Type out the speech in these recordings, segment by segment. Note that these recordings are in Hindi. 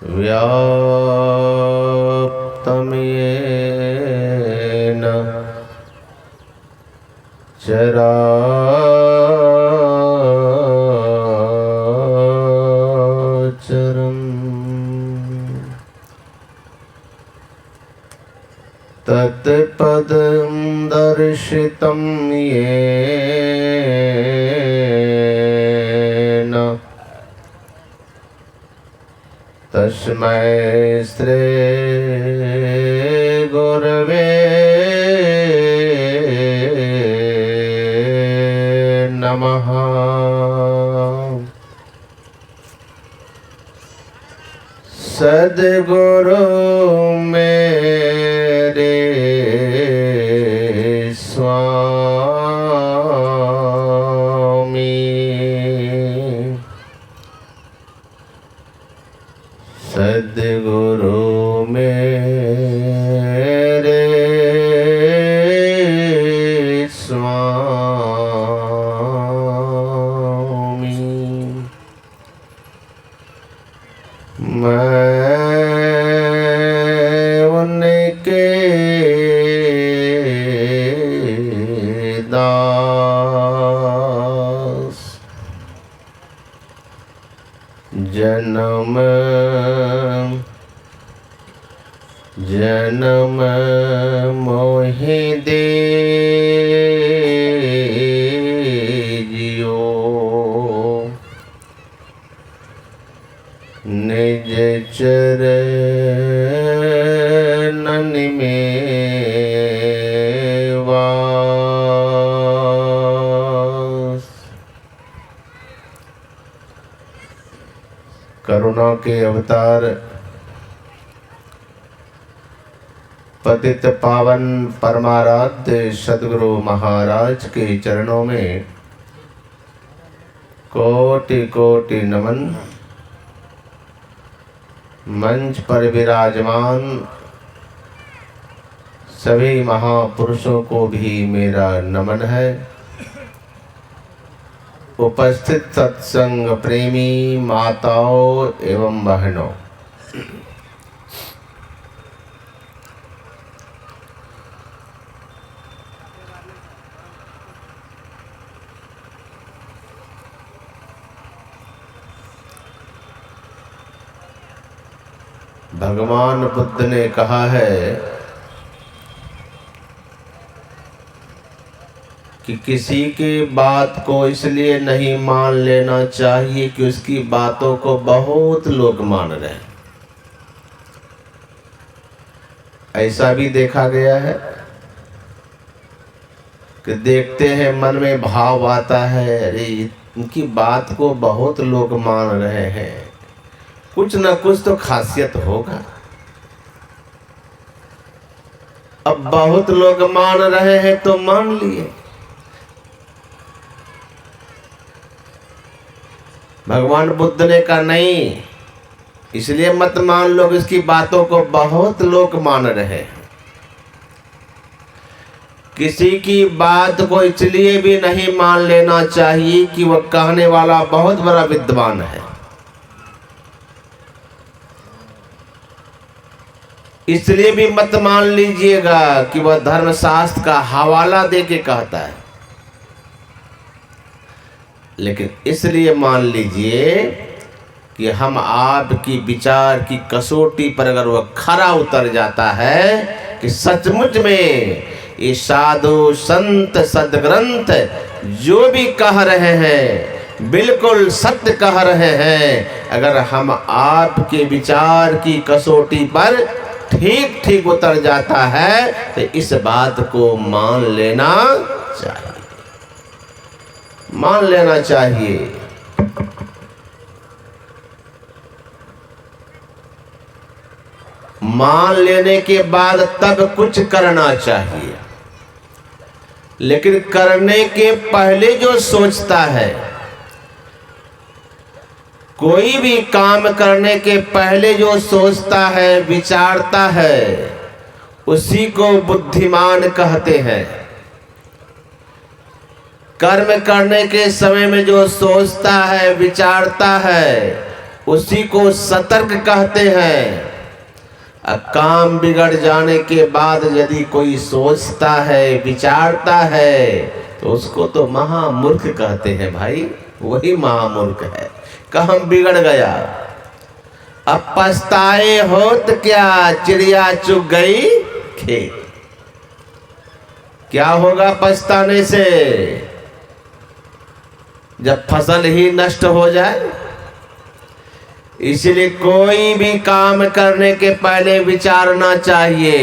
व्याप्तं येन चराचरम् तत्पदं दर्शितं येन तस्मै श्री गुरवे नमः। सद्गुरु मेरे स्वामी, सद्गुरु मेरे स्वामी, मैं उनके दास, जन्म जन्म मोहि दे जियो, निज चरणन में वास। करुणा के अवतार पतित पावन परमाराध्य सद्गुरु महाराज के चरणों में कोटि कोटि नमन। मंच पर विराजमान सभी महापुरुषों को भी मेरा नमन है। उपस्थित सत्संग प्रेमी माताओं एवं बहनों, भगवान बुद्ध ने कहा है कि किसी की बात को इसलिए नहीं मान लेना चाहिए कि उसकी बातों को बहुत लोग मान रहे हैं। ऐसा भी देखा गया है कि देखते हैं मन में भाव आता है, अरे इनकी बात को बहुत लोग मान रहे हैं, कुछ न कुछ तो खासियत होगा। अब बहुत लोग मान रहे हैं तो मान लिए। भगवान बुद्ध ने कहा नहीं, इसलिए मत मान लो कि इसकी बातों को बहुत लोग मान रहे हैं। किसी की बात को इसलिए भी नहीं मान लेना चाहिए कि वह कहने वाला बहुत बड़ा विद्वान है। इसलिए भी मत मान लीजिएगा कि वह धर्मशास्त्र का हवाला दे के कहता है, लेकिन इसलिए मान लीजिए कि हम आपकी विचार की कसौटी पर अगर वह खरा उतर जाता है कि सचमुच में ये साधु संत सदग्रंथ जो भी कह रहे हैं बिल्कुल सत्य कह रहे हैं, अगर हम आपके विचार की कसौटी पर ठीक ठीक उतर जाता है तो इस बात को मान लेना चाहिए, मान लेना चाहिए। मान लेने के बाद तब कुछ करना चाहिए, लेकिन करने के पहले जो सोचता है, कोई भी काम करने के पहले जो सोचता है विचारता है उसी को बुद्धिमान कहते हैं। कर्म करने के समय में जो सोचता है विचारता है उसी को सतर्क कहते हैं। काम बिगड़ जाने के बाद यदि कोई सोचता है, विचारता है, तो उसको तो महामूर्ख कहते हैं भाई, वही महामूर्ख है। काम बिगड़ गया, अब पछताए होत क्या, चिड़िया चुग गई खेत। क्या होगा पछताने से, जब फसल ही नष्ट हो जाए। इसलिए कोई भी काम करने के पहले विचारना चाहिए।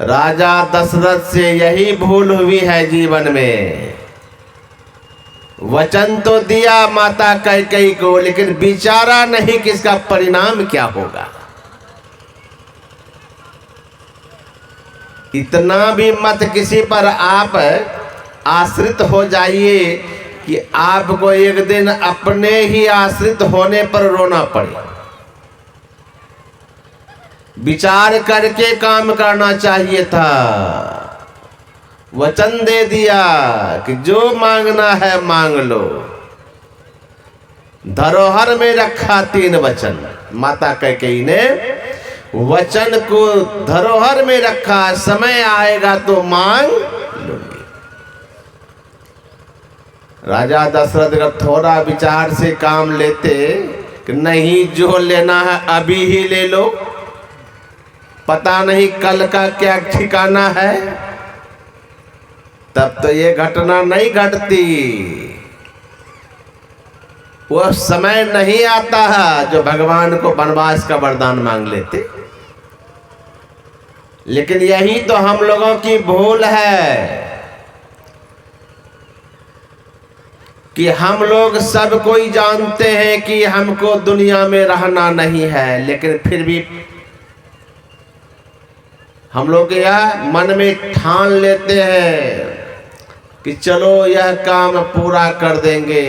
राजा दशरथ से यही भूल हुई है जीवन में। वचन तो दिया माता कैकेयी को, लेकिन विचारा नहीं कि इसका परिणाम क्या होगा। इतना भी मत किसी पर आप आश्रित हो जाइए कि आपको एक दिन अपने ही आश्रित होने पर रोना पड़े। विचार करके काम करना चाहिए था। वचन दे दिया कि जो मांगना है मांग लो। धरोहर में रखा 3 वचन, माता कैकेयी ने वचन को धरोहर में रखा, समय आएगा तो मांग लूंगी। राजा दशरथ अगर थोड़ा विचार से काम लेते कि नहीं, जो लेना है अभी ही ले लो, पता नहीं कल का क्या ठिकाना है, तब तो ये घटना नहीं घटती। वो समय नहीं आता है जो भगवान को वनवास का वरदान मांग लेते। लेकिन यही तो हम लोगों की भूल है कि हम लोग सब कोई जानते हैं कि हमको दुनिया में रहना नहीं है, लेकिन फिर भी हम लोग यह मन में ठान लेते हैं कि चलो यह काम पूरा कर देंगे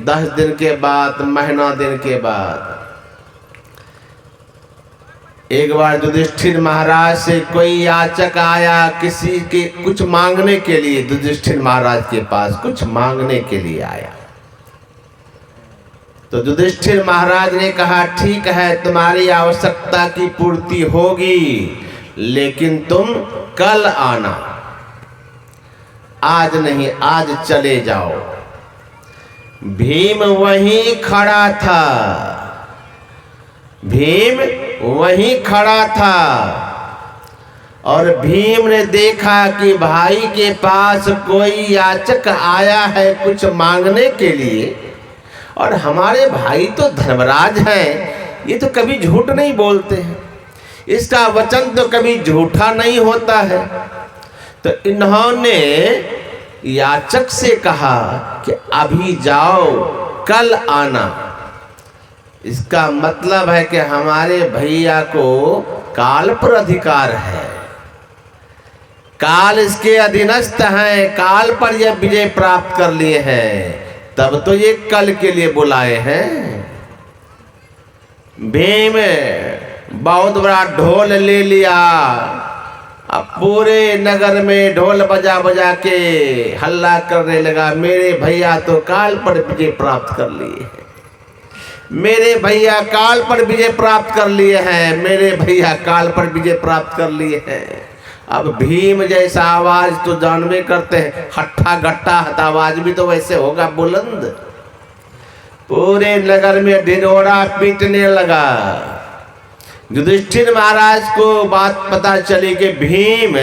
10 दिन के बाद, महीना दिन के बाद। एक बार युधिष्ठिर महाराज से कोई याचक आया किसी के कुछ मांगने के लिए। युधिष्ठिर महाराज के पास कुछ मांगने के लिए आया, तो युधिष्ठिर महाराज ने कहा, ठीक है तुम्हारी आवश्यकता की पूर्ति होगी, लेकिन तुम कल आना, आज नहीं, आज चले जाओ। भीम वहीं खड़ा था, भीम वहीं खड़ा था, और भीम ने देखा कि भाई के पास कोई याचक आया है कुछ मांगने के लिए, और हमारे भाई तो धर्मराज हैं, ये तो कभी झूठ नहीं बोलते हैं, इसका वचन तो कभी झूठा नहीं होता है। तो इन्होंने याचक से कहा कि अभी जाओ, कल आना। इसका मतलब है कि हमारे भैया को काल पर अधिकार है, काल इसके अधीनस्थ हैं, काल पर यह विजय प्राप्त कर लिए हैं, तब तो ये कल के लिए बुलाए हैं। भीम बहुत बड़ा ढोल ले लिया, अब पूरे नगर में ढोल बजा बजा के हल्ला करने लगा, मेरे भैया तो काल पर विजय प्राप्त कर लिए हैं, मेरे भैया काल पर विजय प्राप्त कर लिए हैं, मेरे भैया काल पर विजय प्राप्त कर लिए हैं। अब भीम जैसा आवाज तो जानवे करते हैं, हट्ठा गट्टा आवाज भी तो वैसे होगा बुलंद। पूरे नगर में ढिढोरा पीटने लगा। युधिष्ठिर महाराज को बात पता चली कि भीम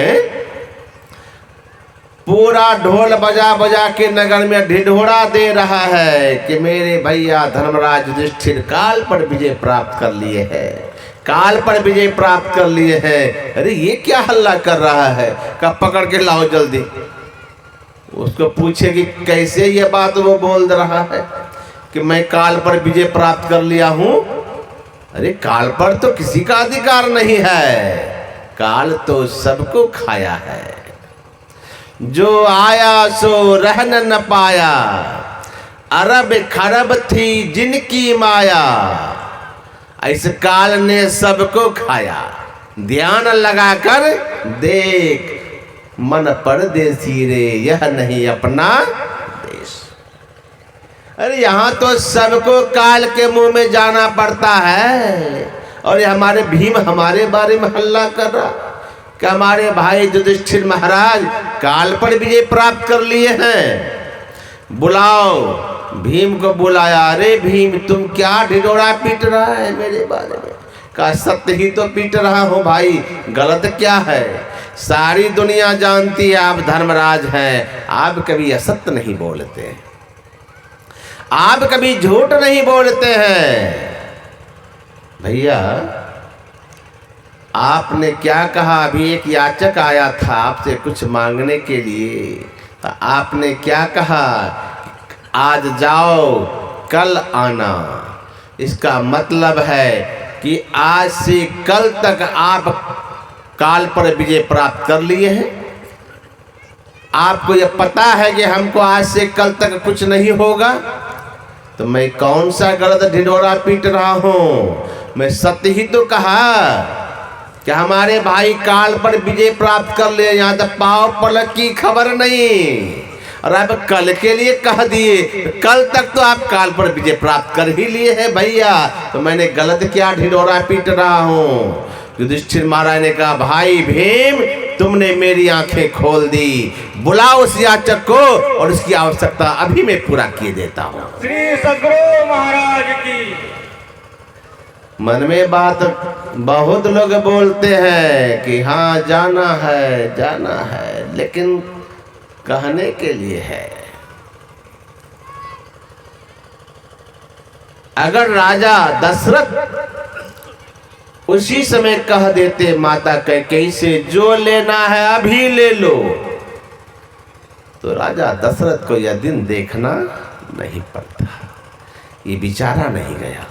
पूरा ढोल बजा बजा के नगर में ढिढोरा दे रहा है कि मेरे भैया धर्मराज युधिष्ठिर काल पर विजय प्राप्त कर लिए हैं, काल पर विजय प्राप्त कर लिए हैं। अरे ये क्या हल्ला कर रहा है, कब पकड़ के लाओ जल्दी। उसको पूछे कि कैसे ये बात वो बोल रहा है कि मैं काल पर विजय प्राप्त कर लिया हूं। अरे काल पर तो किसी का अधिकार नहीं है, काल तो सबको खाया है, जो आया सो रहन न पाया, अरब खरब थी जिनकी माया, इस काल ने सबको खाया। ध्यान लगाकर देख, मन परदेसी रे यह नहीं अपना देश। अरे यहाँ तो सबको काल के मुंह में जाना पड़ता है, और ये हमारे भीम हमारे बारे में हल्ला कर रहा कि हमारे भाई युधिष्ठिर महाराज काल पर विजय प्राप्त कर लिए हैं। बुलाओ। भीम को बुलाया। अरे भीम, तुम क्या ढिढोरा पीट रहा है मेरे बारे में? का सत्य ही तो पीट रहा हूँ भाई, गलत क्या है? सारी दुनिया जानती है आप धर्मराज हैं, आप कभी असत्य नहीं बोलते, आप कभी झूठ नहीं बोलते हैं। भैया आपने क्या कहा? अभी एक याचक आया था आपसे कुछ मांगने के लिए, तो आपने क्या कहा? आज जाओ कल आना। इसका मतलब है कि आज से कल तक आप काल पर विजय प्राप्त कर लिए हैं। आपको यह पता है कि हमको आज से कल तक कुछ नहीं होगा, तो मैं कौन सा गलत ढिढोरा पीट रहा हूं? मैं सत्य ही तो कहा कि हमारे भाई काल पर विजय प्राप्त कर ले। यहाँ तक पाव पलक की खबर नहीं, और आप कल के लिए कह दिए। कल तक तो आप काल पर विजय प्राप्त कर ही लिए हैं भैया, तो मैंने गलत क्या ढिढोरा पीट रहा हूँ? युधिष्ठिर महाराज ने कहा, भाई भीम, तुमने मेरी आंखें खोल दी। बुलाओ उस याचक को और उसकी आवश्यकता अभी मैं पूरा किए देता हूँ। श्री सद्गुरु महाराज की। मन में बात बहुत लोग बोलते हैं कि हाँ जाना है, लेकिन कहने के लिए है। अगर राजा दशरथ उसी समय कह देते माता कैकेयी से जो लेना है अभी ले लो, तो राजा दशरथ को यह दिन देखना नहीं पड़ता, ये बिचारा नहीं गया।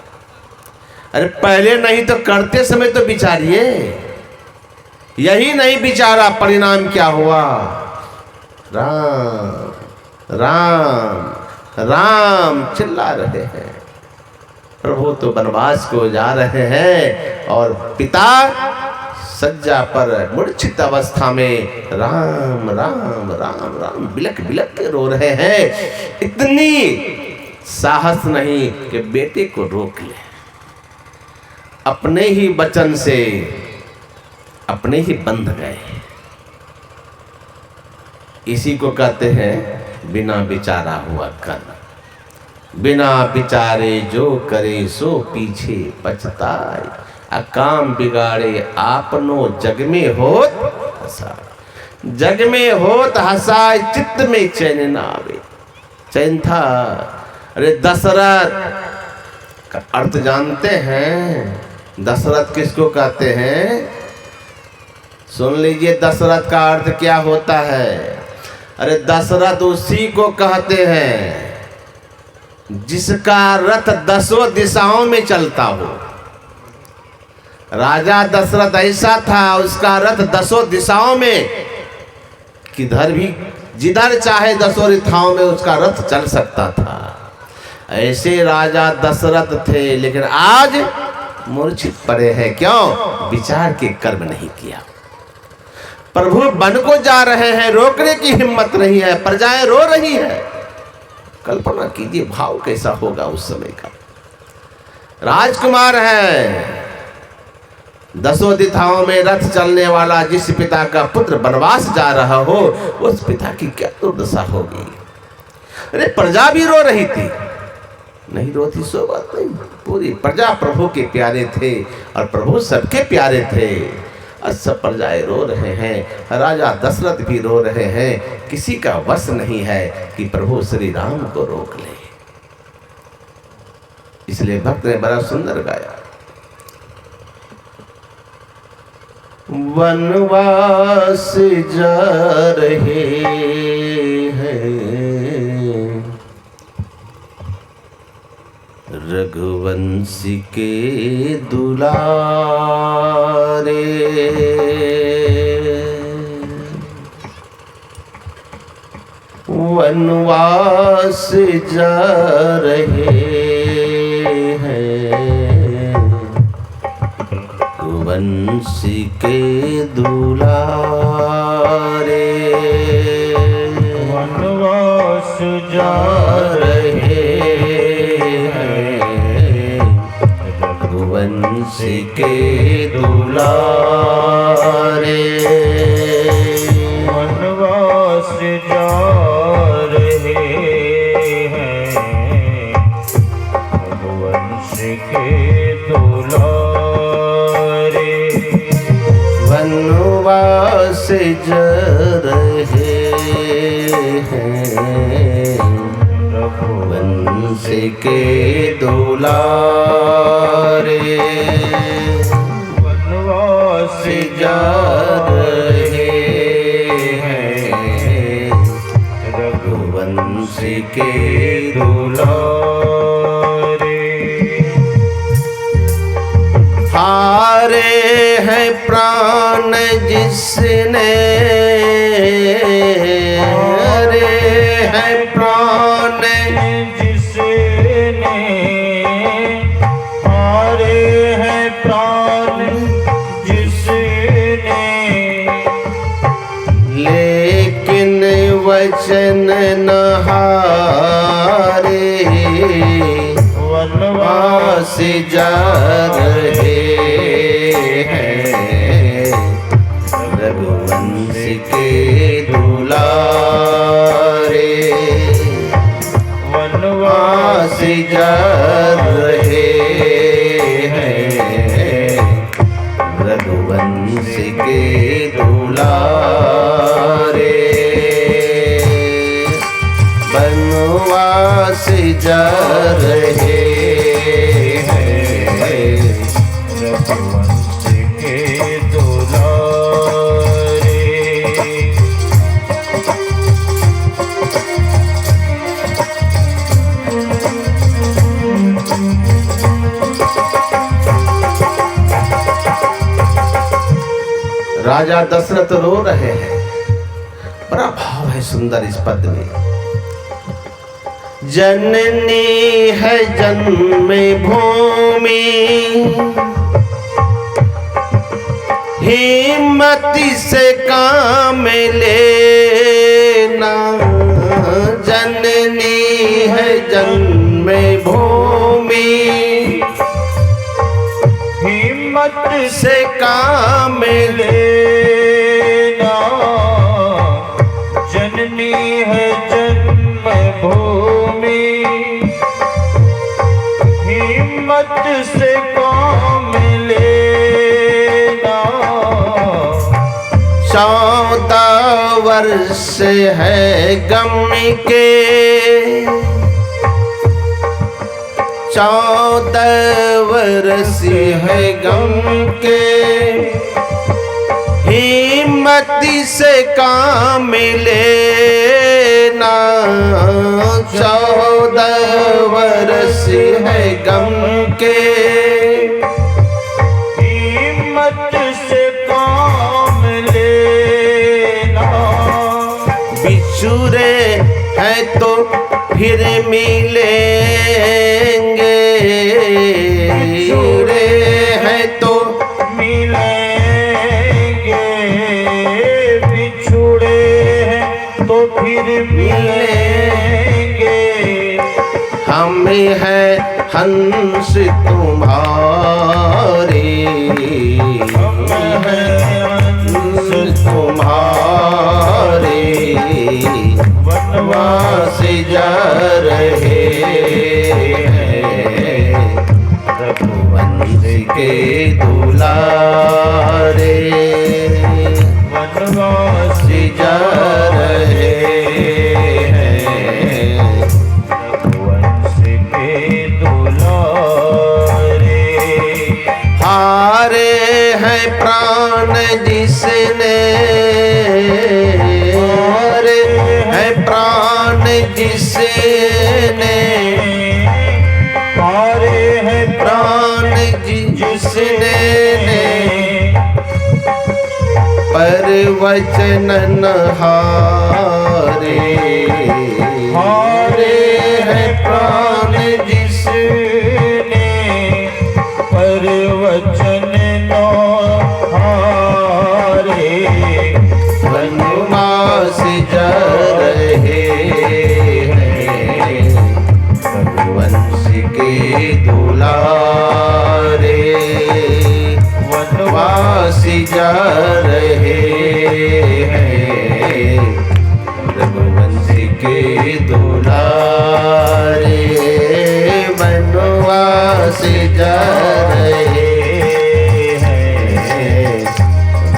अरे पहले नहीं तो करते समय तो बिचारिए, यही नहीं बिचारा, परिणाम क्या हुआ? राम राम राम चिल्ला रहे हैं। प्रभु तो वनवास को जा रहे हैं और पिता सज्जा पर मूर्छित अवस्था में राम राम राम राम बिलक बिलक के रो रहे हैं। इतनी साहस नहीं कि बेटे को रोक ले, अपने ही वचन से अपने ही बंध गए। इसी को कहते हैं बिना विचारा हुआ कर्म। बिना विचारे जो करे सो पीछे पछताए, अकाम बिगाड़े आपनो जग में होत हसाए। जग में होत हसाए चित्त में चैन न आवे। चैन था। अरे दशरथ का अर्थ जानते हैं? दशरथ किसको कहते हैं? सुन लीजिए दशरथ का अर्थ क्या होता है। अरे दशरथ उसी को कहते हैं जिसका रथ 10 दिशाओं में चलता हो। राजा दशरथ ऐसा था, उसका रथ 10 दिशाओं में, किधर भी जिधर चाहे 10 दिशाओं में उसका रथ चल सकता था। ऐसे राजा दशरथ थे, लेकिन आज मूर्छित पड़े हैं। क्यों? विचार के कर्म नहीं किया। प्रभु वन को जा रहे हैं, रोकने की हिम्मत नहीं है, प्रजाएं रो रही है। कल्पना कीजिए भाव कैसा होगा उस समय का। राजकुमार है, 10 दिशाओं में रथ चलने वाला जिस पिता का पुत्र वनवास जा रहा हो, उस पिता की क्या दुर्दशा होगी। अरे प्रजा भी रो रही थी, नहीं रोती सो बात नहीं। पूरी प्रजा प्रभु के प्यारे थे और प्रभु सबके प्यारे थे। आज सब प्रजाएं रो रहे हैं, राजा दशरथ भी रो रहे हैं। किसी का वश नहीं है कि प्रभु श्री राम को रोक ले। इसलिए भक्त ने बड़ा सुंदर गाया, वनवास जा रहे हैं रघुवंशी के दुलारे, वनवास जा रहे हैं वंशी के दुलारे, वनवास जा रहे रघुवंश के दुलारे वनवास जा रहे हैं रघुवंश के दुलारे। वनवास जा रहे हैं रघुवंश के दुलारे वनवास जा रहे हैं रघुवंश के दुलारे। हारे हैं प्राण जिसने हारे हैं प्राण जिसने हारे हैं प्राण जिसने लेकिन वचन न हारे वनवास जा रहे हैं रघुवंश के दुलारे वनवास जा रहे हैं रघुवंश के दुलारे वनवास जा रहे हैं रघुवंश के दुलारे। राजा दशरथ रो रहे हैं। बड़ा भाव है सुंदर इस पद में। जननी है जन्म भूमि हिम्मती से काम लेना। जननी है जन्म भूमि हिम्मत से काम लेना। जननी है जन्म भूमि हिम्मत से काम लेना। 14 वर्ष है गम के 14 वर्ष है गम के हिम्मती से काम लेना। 14 वर्ष है गम के हिम्मत से काम लेना। बिछुरे हैं तो फिर मिलेंगे बिछुरे हैं तो मिलेंगे बिछुड़े हैं तो फिर मिलेंगे। हम है हंस तुम्हारे हम हैं हंस तुम्हारे वनवास जा रहे हैं रघुवंश के दुलारे वनवास जा रहे हैं रघुवंश के दुलारे। हारे हैं प्राण जिसने हारे हैं प्राण जिसने हारे हैं प्राण जिसने पर वचन न हारे हारे हैं प्राण जिसने पर वचन न हारे। वनवास जा रहे हैं रघुवंश के दुलारे बनवासी जा रहे हैं, रघुवंशी के दुलारे बनवासी जा रहे हैं,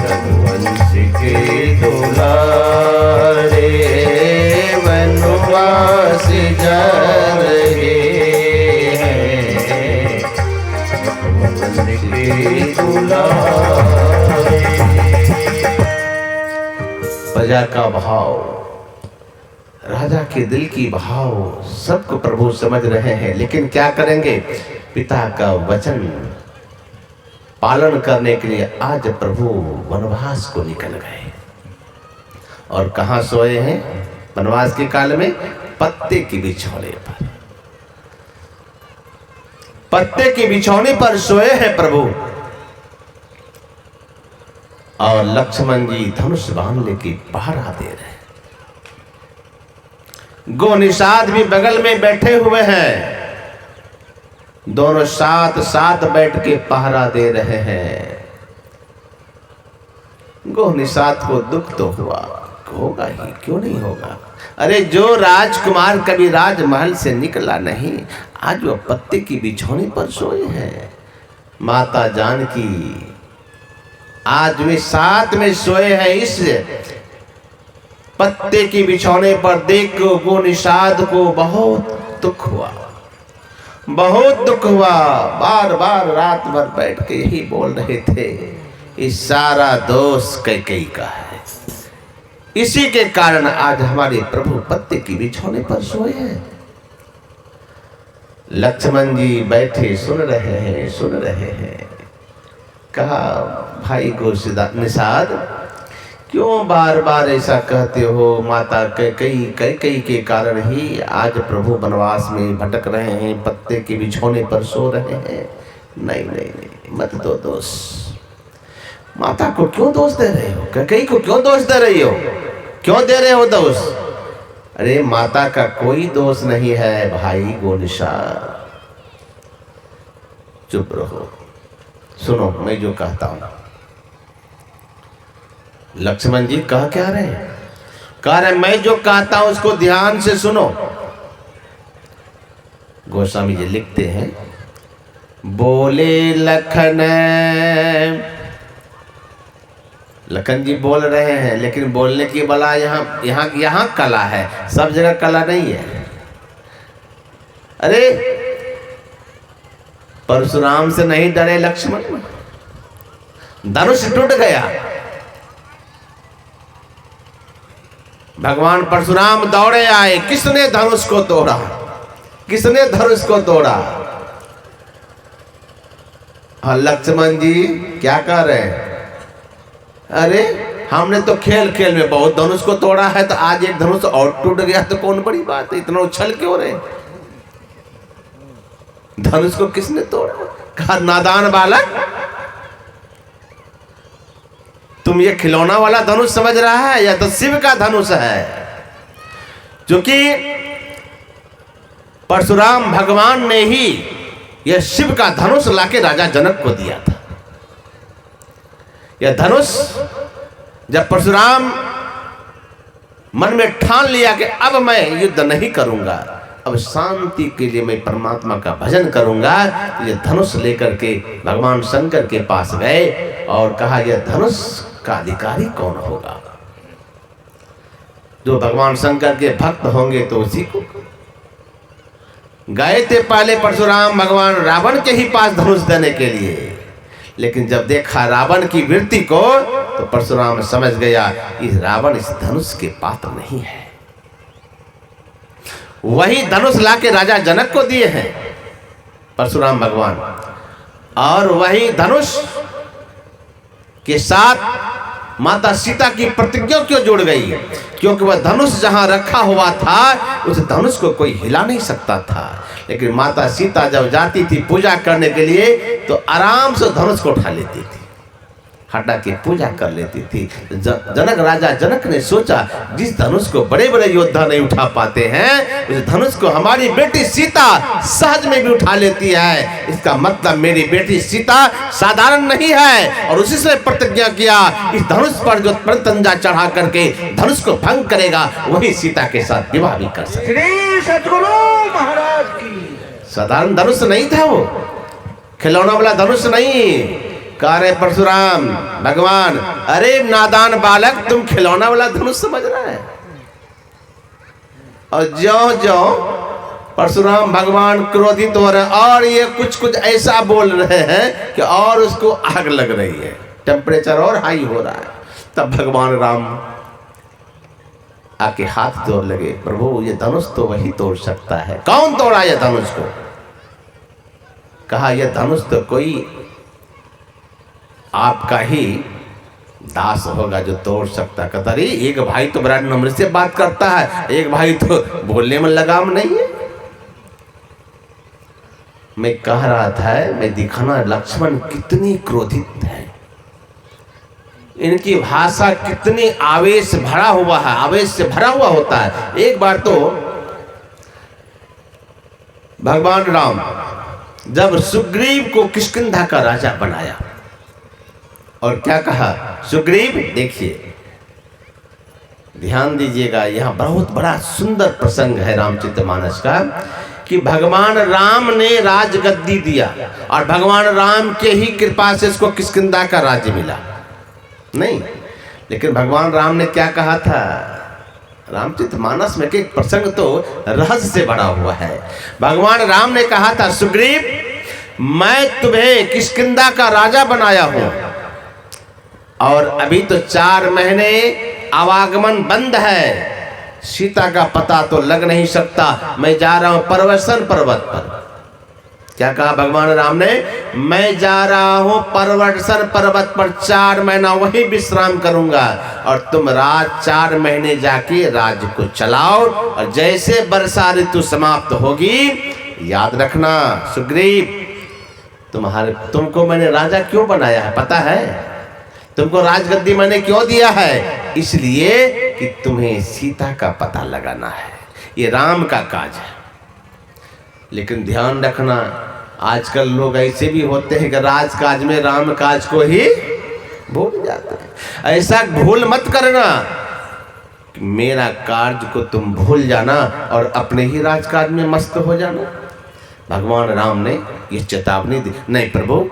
रघुवंशी के दुलारे बनवासी जा रहे हैं, रघुवंशी के दुलारे। प्रजा का भाव, राजा के दिल की भाव सबको प्रभु समझ रहे हैं, लेकिन क्या करेंगे? पिता का वचन पालन करने के लिए आज प्रभु वनवास को निकल गए। और कहाँ सोए हैं वनवास के काल में? पत्ते की बिछौने पर, पत्ते की बिछौने पर सोए हैं प्रभु। और लक्ष्मण जी धनुष बांध लेके पहरा दे रहे हैं। गो निषाद भी बगल में बैठे हुए हैं, दोनों साथ साथ बैठ के पहरा दे रहे हैं। गो निषाद को दुख तो हुआ, होगा ही, क्यों नहीं होगा? अरे जो राजकुमार कभी राजमहल से निकला नहीं, आज वो पत्ते की बिछौनी पर सोए हैं। माता जानकी आज वे साथ में सोए हैं। इस पत्ते की बिछौने पर देख गो निषाद को बहुत दुख हुआ, बहुत दुख हुआ। बार बार रात भर बैठ के यही बोल रहे थे, इस सारा दोष कैकेयी का है, इसी के कारण आज हमारे प्रभु पत्ते की बिछौने पर सोए हैं। लक्ष्मण जी बैठे सुन रहे हैं, सुन रहे हैं। कहा, भाई गो निषाद, क्यों बार बार ऐसा कहते हो? माता कैकेयी के कारण ही आज प्रभु वनवास में भटक रहे हैं, पत्ते के बिछौने पर सो रहे हैं। नहीं नहीं नहीं, मत दो दोष। माता को क्यों दोष दे रहे हो? कैकेयी को क्यों दोष दे रही हो? क्यों दे रहे हो दोष? अरे माता का कोई दोष नहीं है भाई गो निषाद, चुप रहो, सुनो मैं जो कहता हूं। लक्ष्मण जी कह क्या रहे हैं? कह रहे मैं जो कहता हूं उसको ध्यान से सुनो। गोस्वामी जी लिखते हैं, बोले लखन, लखन जी बोल रहे हैं, लेकिन बोलने की बला यहाँ कला है, सब जगह कला नहीं है। अरे परशुराम से नहीं डरे लक्ष्मण, धनुष टूट गया। भगवान परशुराम दौड़े आए, किसने धनुष को तोड़ा? किसने धनुष को तोड़ा? हाँ लक्ष्मण जी क्या कह रहे हैं? अरे हमने तो खेल खेल में बहुत धनुष को तोड़ा है, तो आज एक धनुष और टूट गया तो कौन बड़ी बात है, इतना उछल क्यों रहे? धनुष को किसने तोड़ा? कहा, नादान बालक, तुम ये खिलौना वाला धनुष समझ रहा है या तो शिव का धनुष है? क्योंकि परशुराम भगवान ने ही यह शिव का धनुष लाके राजा जनक को दिया था। यह धनुष जब परशुराम मन में ठान लिया कि अब मैं युद्ध नहीं करूंगा, अब शांति के लिए मैं परमात्मा का भजन करूंगा, तो यह धनुष लेकर के भगवान शंकर के पास गए और कहा, यह धनुष का अधिकारी कौन होगा? जो भगवान शंकर के भक्त होंगे तो उसी को। गए थे पहले परशुराम भगवान रावण के ही पास धनुष देने के लिए, लेकिन जब देखा रावण की वृत्ति को तो परशुराम समझ गया इस रावण इस धनुष के पात्र नहीं है। वही धनुष लाके राजा जनक को दिए हैं परशुराम भगवान, और वही धनुष के साथ माता सीता की प्रतिज्ञा क्यों जुड़ गई? क्योंकि वह धनुष जहां रखा हुआ था उस धनुष को कोई हिला नहीं सकता था। लेकिन माता सीता जब जाती थी पूजा करने के लिए तो आराम से धनुष को उठा लेती थी, हटा के पूजा कर लेती थी। जनक राजा जनक ने सोचा, जिस धनुष को बड़े बड़े योद्धा नहीं उठा पाते हैं, उस धनुष को हमारी बेटी सीता सहज में भी उठा लेती है। इसका मतलब मेरी बेटी सीता साधारण नहीं है। और उसी से प्रतिज्ञा किया, इस धनुष पर जो प्रतंजा चढ़ा करके धनुष को भंग करेगा, वही सीता के साथ विवाह भी कर सके। श्री सद्गुरु महाराज की। साधारण धनुष नहीं था वो, खिलौना वाला धनुष नहीं। कह रहे परशुराम भगवान, अरे नादान बालक, तुम खिलौना वाला धनुष समझ रहा है। और ज्यों ज्यों परशुराम भगवान क्रोधित हो रहे और ये कुछ कुछ ऐसा बोल रहे हैं कि और उसको आग लग रही है, टेम्परेचर और हाई हो रहा है। तब भगवान राम आके हाथ जोड़ लगे, प्रभु ये धनुष तो वही तोड़ सकता है। कौन तोड़ा ये धनुष को? कहा यह धनुष तो कोई आपका ही दास होगा जो तोड़ सकता। कहता अरे एक भाई तो बड़ा नम्र से बात करता है, एक भाई तो बोलने में लगाम नहीं है। मैं कह रहा था, मैं दिखाना लक्ष्मण कितनी क्रोधित है, इनकी भाषा कितनी आवेश भरा हुआ है, आवेश से भरा हुआ होता है। एक बार तो भगवान राम जब सुग्रीव को किष्किंधा का राजा बनाया और क्या कहा, सुग्रीव देखिए, ध्यान दीजिएगा, यहां बहुत बड़ा सुंदर प्रसंग है रामचरितमानस का, कि भगवान राम ने राजगद्दी दिया और भगवान राम के ही कृपा से इसको किष्किंधा का राज्य मिला नहीं। लेकिन भगवान राम ने क्या कहा था, रामचरितमानस में के एक प्रसंग तो रहस्य से भरा हुआ है। भगवान राम ने कहा था, सुग्रीव मैं तुम्हें किष्किंधा का राजा बनाया हूं और अभी तो 4 महीने आवागमन बंद है, सीता का पता तो लग नहीं सकता। मैं जा रहा हूं पर्वतन पर्वत पर। क्या कहा भगवान राम ने, मैं जा रहा हूं पर्वतन पर्वत पर, 4 महीना वहीं विश्राम करूंगा और तुम 4 महीने जाके राज्य को चलाओ और जैसे वर्षा ऋतु समाप्त होगी, याद रखना सुग्रीव, तुमको मैंने राजा क्यों बनाया है पता है? तुमको राजगद्दी मैंने क्यों दिया है? इसलिए कि तुम्हें सीता का पता लगाना है, ये राम का काज है। लेकिन ध्यान रखना, आजकल लोग ऐसे भी होते हैं कि राजकाज में राम काज को ही भूल जाते हैं। ऐसा भूल मत करना कि मेरा कार्य को तुम भूल जाना और अपने ही राजकाज में मस्त हो जाना। भगवान राम ने यह चेतावनी दी, नहीं प्रभु,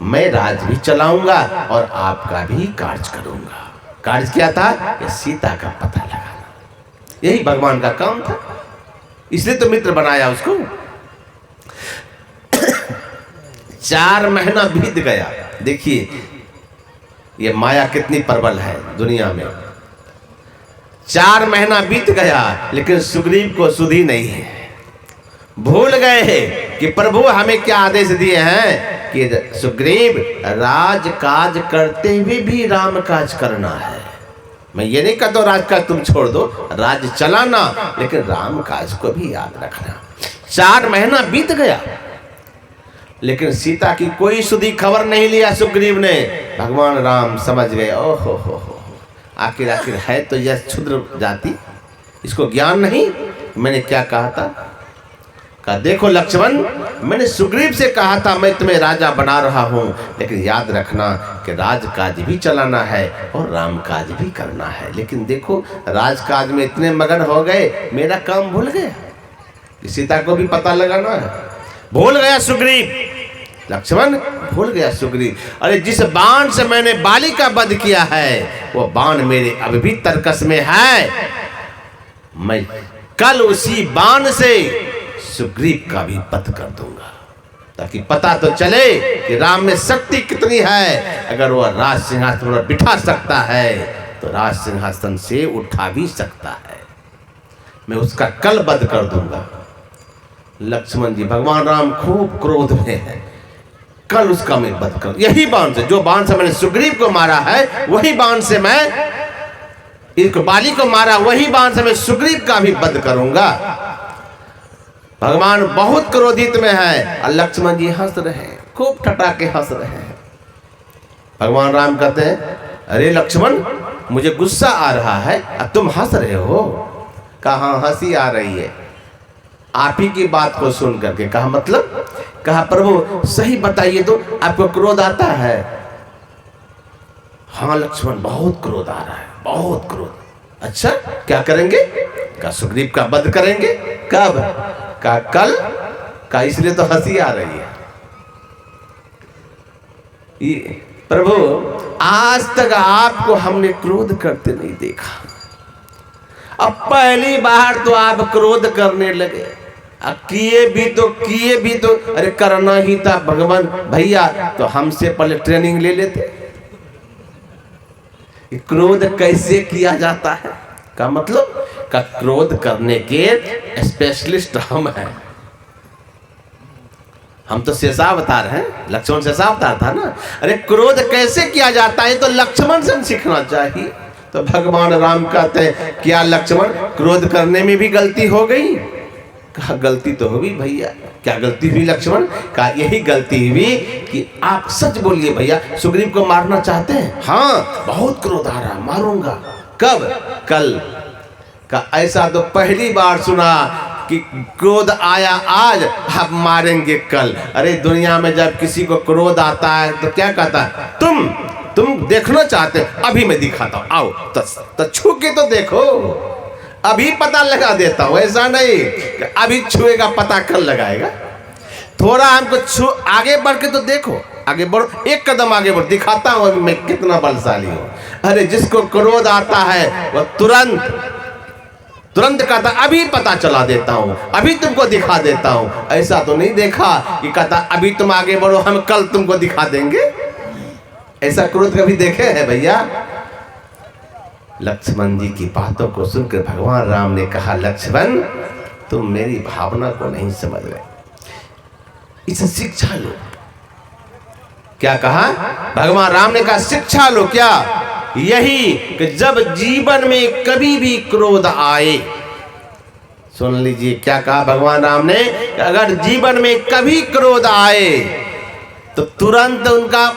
मैं राज भी चलाऊंगा और आपका भी कार्य करूंगा। कार्य क्या था? ये सीता का पता लगाना, यही भगवान का काम था, इसलिए तो मित्र बनाया उसको। 4 महीना बीत गया। देखिए ये माया कितनी प्रबल है दुनिया में। 4 महीना बीत गया लेकिन सुग्रीव को सुधी नहीं है। भूल गए कि प्रभु हमें क्या आदेश दिए हैं कि सुग्रीव राज काज करते हुए भी राम काज करना है। मैं ये नहीं कहता राजकाज तुम छोड़ दो, राज चलाना, लेकिन राम काज को भी याद रखना। 4 महीना बीत गया लेकिन सीता की कोई सुधी खबर नहीं लिया सुग्रीव ने। भगवान राम समझ गए, ओहो हो, आखिर है तो यह क्षुद्र जाति, इसको ज्ञान नहीं। मैंने क्या कहा था? कहा देखो लक्ष्मण, मैंने सुग्रीव से कहा था मैं तुम्हें राजा बना रहा हूं, लेकिन याद रखना कि राजकाज भी चलाना है और राम काज भी करना है। लेकिन देखो राजकाज में इतने मगन हो गए, मेरा काम भूल गया कि सीता को भी पता लगाना है। भूल गया सुग्रीव, लक्ष्मण भूल गया सुग्रीव। अरे जिस बाण से मैंने बाली का वध किया है वो बाण मेरे अभी भी तरकस में है। मैं कल उसी बाण से सुग्रीव का भी वध कर दूंगा, ताकि पता तो चले कि राम में शक्ति कितनी है। अगर वह राज सिंहासन पर बिठा सकता है तो राज सिंहासन से उठा भी सकता है। मैं उसका कल वध कर दूंगा। लक्ष्मण जी, भगवान राम खूब क्रोध में है, कल उसका मैं वध कर, यही बाण से, जो बाण से मैंने सुग्रीव को मारा है वही बाण से मैं इसको बाली को मारा, वही बाण से मैं सुग्रीव का भी वध करूंगा। भगवान बहुत क्रोधित में है और लक्ष्मण जी हंस रहे हैं, खूब ठटा के हंस रहे हैं। भगवान राम कहते हैं अरे लक्ष्मण मुझे गुस्सा आ रहा है अब तुम हंस रहे हो। कहा हंसी आ रही है आप ही की बात को सुन करके। कहा मतलब? कहा प्रभु सही बताइए तो आपको क्रोध आता है? हाँ लक्ष्मण बहुत क्रोध आ रहा है, बहुत क्रोध। अच्छा क्या करेंगे? का सुग्रीव का वध करेंगे। कब? का कल। का इसलिए तो हंसी आ रही है। ये प्रभु आज तक आपको हमने क्रोध करते नहीं देखा, अब पहली बार तो आप क्रोध करने लगे। किए भी तो अरे करना ही था भगवान भैया, तो हमसे पहले ट्रेनिंग ले लेते क्रोध कैसे किया जाता है। का मतलब का क्रोध करने के स्पेशलिस्ट हम हैं। हम तो शेषावतार हैं, लक्ष्मण शेषावतार था ना। अरे क्रोध कैसे किया जाता है तो लक्ष्मण से सीखना चाहिए। तो भगवान राम कहते हैं क्या लक्ष्मण क्रोध करने में भी गलती हो गई? कहा गलती तो होगी भैया। क्या गलती हुई लक्ष्मण? कहा यही गलती हुई कि आप सच बोलिए भैया सुग्रीव को मारना चाहते हैं? हाँ बहुत क्रोध आ रहा, मारूंगा। कब? कल। का ऐसा तो पहली बार सुना कि क्रोध आया आज अब मारेंगे कल। अरे दुनिया में जब किसी को क्रोध आता है तो क्या कहता है? तुम देखना चाहते अभी मैं दिखाता हूं, आओ तो छू के तो देखो, अभी पता लगा देता हूं। ऐसा नहीं कि अभी छुएगा पता कल लगाएगा। थोड़ा हमको छू आगे बढ़ के तो देखो, आगे बढ़ो, एक कदम आगे बढ़ो, दिखाता हूं मैं कितना बलशाली हूं। अरे जिसको क्रोध आता है वह तुरंत कहता अभी पता चला देता हूं, अभी तुमको दिखा देता हूं। ऐसा तो नहीं देखा कि कहता अभी तुम आगे बढ़ो हम कल तुमको दिखा देंगे। ऐसा क्रोध कभी देखे हैं भैया? लक्ष्मण जी की बातों को सुनकर भगवान राम ने कहा लक्ष्मण तुम मेरी भावना को नहीं समझ रहे, इसे शिक्षा लो। क्या कहा भगवान राम ने? कहा शिक्षा लो। क्या? यही कि जब जीवन में कभी भी क्रोध आए, सुन लीजिए क्या कहा भगवान राम ने, अगर जीवन में कभी क्रोध आए तो तुरंत उनका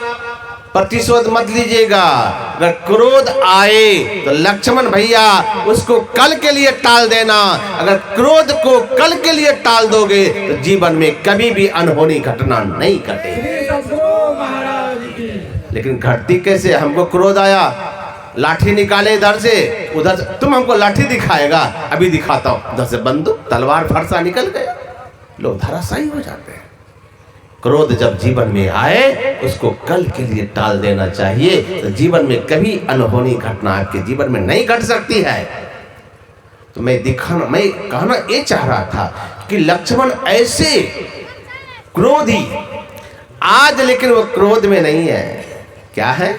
प्रतिशोध मत लीजिएगा। अगर क्रोध आए तो लक्ष्मण भैया उसको कल के लिए टाल देना। अगर क्रोध को कल के लिए टाल दोगे तो जीवन में कभी भी अनहोनी घटना नहीं घटेगी। लेकिन घटती कैसे? हमको क्रोध आया, लाठी निकाले इधर से उधर से, तुम हमको लाठी दिखाएगा? अभी दिखाता हूं। उधर से बंदूक तलवार फरसा निकल गया, लोग धराशायी हो जाते हैं। क्रोध जब जीवन में आए उसको कल के लिए टाल देना चाहिए, तो जीवन में कभी अनहोनी घटना आपके जीवन में नहीं घट सकती है। तो मैं कहना ये चाह रहा था कि लक्ष्मण ऐसे क्रोधी आज, लेकिन वो क्रोध में नहीं है। क्या है?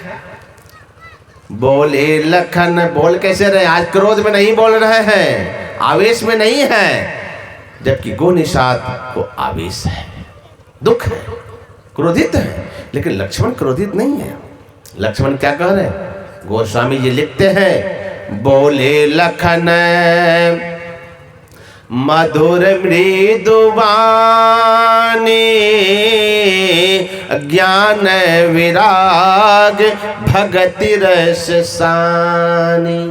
बोले लखन, बोल कैसे रहे? आज क्रोध में नहीं बोल रहे हैं, आवेश में नहीं है, जबकि गो निषाद को आवेश है, दुख है, क्रोधित है। लेकिन लक्ष्मण क्रोधित नहीं है। लक्ष्मण क्या कह रहे हैं? गोस्वामी जी लिखते हैं बोले लखन मधुर मृदुवानी ज्ञान विराग भगति रस सानी।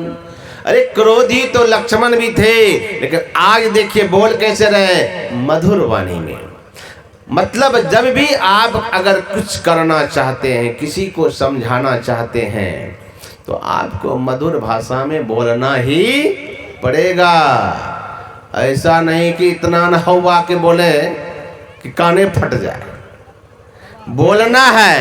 अरे क्रोधी तो लक्ष्मण भी थे, लेकिन आज देखिए बोल कैसे रहे? मधुर वाणी में। मतलब जब भी आप अगर कुछ करना चाहते हैं, किसी को समझाना चाहते हैं, तो आपको मधुर भाषा में बोलना ही पड़ेगा। ऐसा नहीं कि इतना न हुआ के बोले कि काने फट जाए। बोलना है,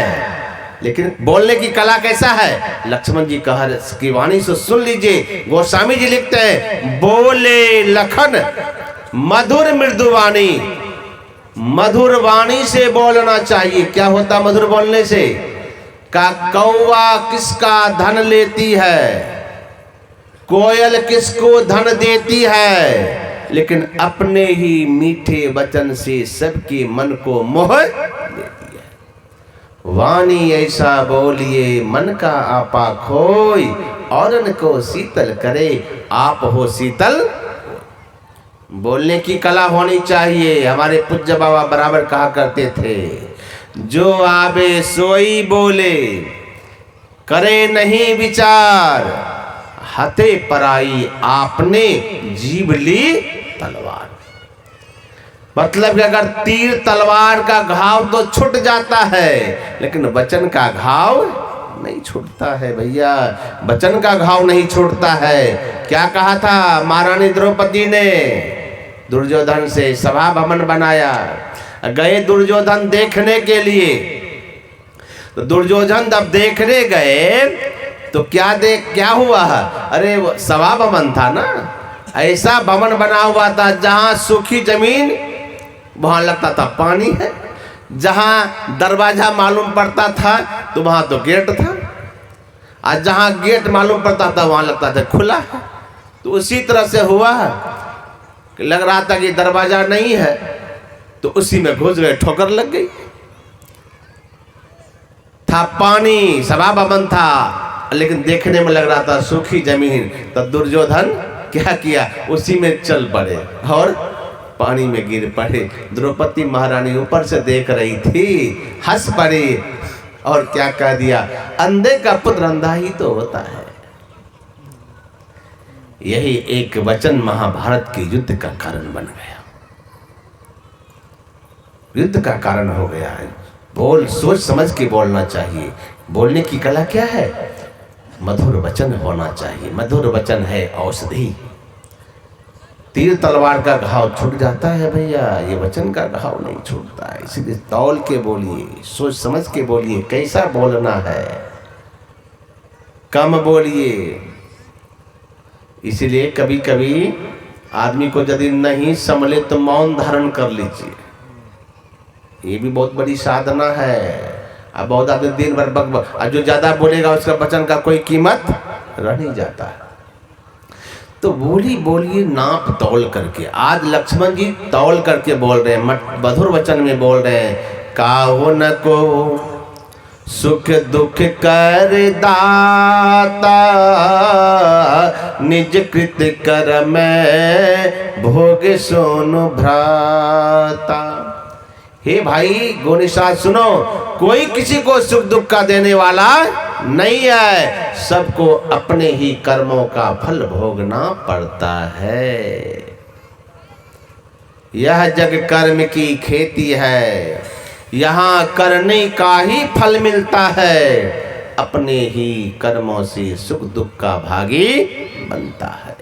लेकिन बोलने की कला कैसा है? लक्ष्मण जी की वाणी से सुन लीजिए। गोस्वामी जी लिखते हैं बोले लखन मधुर मृदुवाणी। मधुर वाणी से बोलना चाहिए। क्या होता मधुर बोलने से? का कौवा किसका धन लेती है, कोयल किसको धन देती है, लेकिन अपने ही मीठे वचन से सबके मन को मोह देती है। वाणी ऐसा बोलिए मन का आपा खोई, औरन को शीतल करे आप हो शीतल। बोलने की कला होनी चाहिए। हमारे पूज्य बाबा बराबर कहा करते थे जो आवे सोई बोले, करे नहीं विचार, हते पराई आपने जीव ली तलवार। मतलब कि अगर तीर तलवार का घाव तो छूट जाता है, लेकिन वचन का घाव नहीं छूटता है भैया, वचन का घाव नहीं छूटता है। क्या कहा था महारानी द्रौपदी ने दुर्योधन से? सभा भवन बनाया, गए दुर्योधन देखने के लिए। तो दुर्योधन जब देखने गए तो क्या हुआ? अरे सभा भवन था ना, ऐसा भवन बना हुआ था जहां सूखी जमीन वहां लगता था पानी है, जहां दरवाजा मालूम पड़ता था तो वहां तो गेट था, और जहां गेट मालूम पड़ता था वहां लगता था खुला है। तो उसी तरह से हुआ कि लग रहा था कि दरवाजा नहीं है, तो उसी में घुस गए, ठोकर लग गई। था पानी, सभा भवन था, लेकिन देखने में लग रहा था सूखी जमीन। तो दुर्योधन क्या किया? उसी में चल पड़े और पानी में गिर पड़े। द्रौपदी महारानी ऊपर से देख रही थी, हंस पड़ी और क्या कह दिया? अंधे का पुत्र अंधा ही तो होता है। यही एक वचन महाभारत के युद्ध का कारण बन गया, युद्ध का कारण हो गया है। बोल सोच समझ के बोलना चाहिए। बोलने की कला क्या है? मधुर वचन होना चाहिए। मधुर वचन है औषधि। तीर तलवार का घाव छूट जाता है भैया, ये वचन का घाव नहीं छूटता है। इसलिए तौल के बोलिए, सोच समझ के बोलिए, कैसा बोलना है, कम बोलिए। इसलिए कभी कभी आदमी को यदि नहीं संभले तो मौन धारण कर लीजिए, ये भी बहुत बड़ी साधना है। अब बहुत आदमी दिन भर बक, और जो ज्यादा बोलेगा उसका वचन का कोई कीमत रह नहीं जाता है। तो बोलिए नाप तौल करके। आज लक्ष्मण जी तौल करके बोल रहे हैं, मधुर वचन में बोल रहे हैं। काहो न को सुख दुख कर दाता, निज कृत कर मैं भोग सोनु भ्राता। हे भाई गोनिशा सुनो, कोई किसी को सुख दुख का देने वाला नहीं है, सबको अपने ही कर्मों का फल भोगना पड़ता है। यह जग कर्म की खेती है, यहाँ करने का ही फल मिलता है, अपने ही कर्मों से सुख दुख का भागी बनता है।